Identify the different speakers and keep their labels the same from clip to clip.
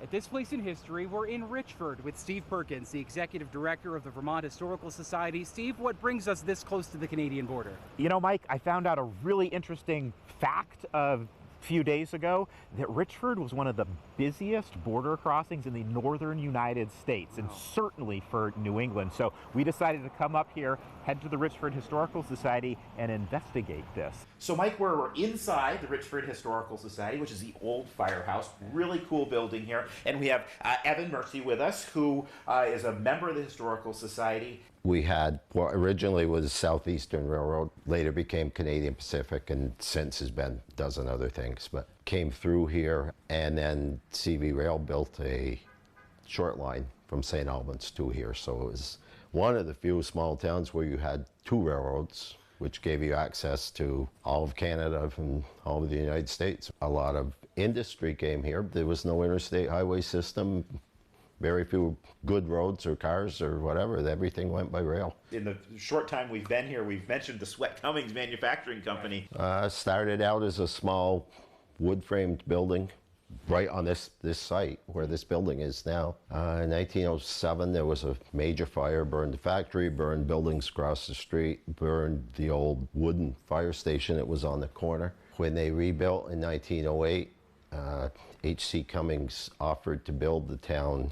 Speaker 1: At this place in history, we're in Richford with Steve Perkins, the executive director of the Vermont Historical Society. Steve, what brings us this close to the Canadian border?
Speaker 2: You know, Mike, I found out a really interesting fact a few days ago that Richford was one of the busiest border crossings in the northern United States, and certainly for New England. So we decided to come up here, head to the Richford Historical Society, and investigate this. So Mike, we're inside the Richford Historical Society, which is the old firehouse. Really cool building here. And we have Evan Mercy with us, who is a member of the Historical Society.
Speaker 3: We had what originally was Southeastern Railroad, later became Canadian Pacific, and since has been a dozen other things, but came through here, and then CV Rail built a short line from St. Albans to here. So it was one of the few small towns where you had two railroads, which gave you access to all of Canada and all of the United States. A lot of industry came here. There was no interstate highway system. Very few good roads or cars or whatever. Everything went by rail.
Speaker 2: In the short time we've been here, we've mentioned the Sweat Cummings Manufacturing Company.
Speaker 3: Started out as a small wood-framed building right on this site where this building is now. In 1907, there was a major fire, burned the factory, burned buildings across the street, burned the old wooden fire station that was on the corner. When they rebuilt in 1908, H.C. Cummings offered to build the town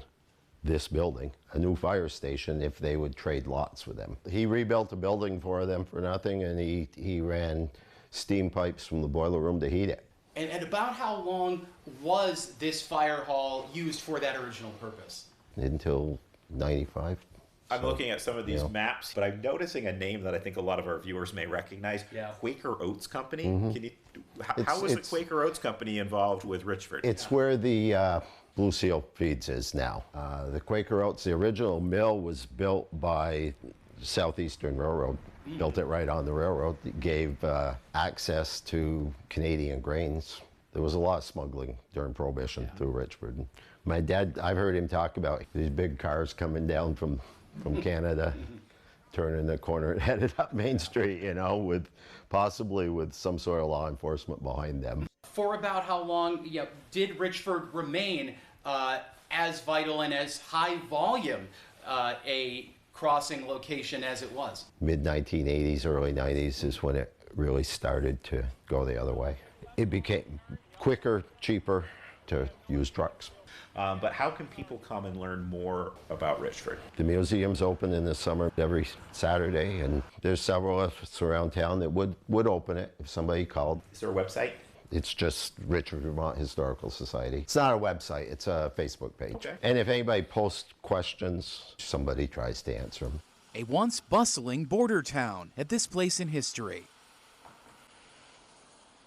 Speaker 3: this building, a new fire station, if they would trade lots with them. He rebuilt a building for them for nothing, and he ran steam pipes from the boiler room to heat it.
Speaker 1: And about how long was this fire hall used for that original purpose?
Speaker 3: Until 95.
Speaker 2: I'm looking at some of these maps, but I'm noticing a name that I think a lot of our viewers may recognize. Yeah. Quaker Oats Company. Can you, how was the Quaker Oats Company involved with Richford?
Speaker 3: It's where the Blue Seal Feeds is now. The Quaker Oats, the original mill was built by Southeastern Railroad. Built it right on the railroad. It gave access to Canadian grains. There was a lot of smuggling during Prohibition through Richford. My dad, I've heard him talk about these big cars coming down from Canada, turning the corner and headed up Main Street, you know, possibly with some sort of law enforcement behind them.
Speaker 1: For about how long did Richford remain as vital and as high volume a crossing location as it was?
Speaker 3: Mid-1980s, early 90s is when it really started to go the other way. It became quicker, cheaper to use trucks.
Speaker 2: But how can people come and learn more about Richford?
Speaker 3: The museum's open in the summer every Saturday, and there's several of us around town that would open it if somebody called.
Speaker 2: Is there a website?
Speaker 3: It's just Richford Vermont Historical Society. It's not a website, it's a Facebook page.
Speaker 2: Okay.
Speaker 3: And if anybody posts questions, somebody tries to answer them.
Speaker 4: A once bustling border town at this place in history.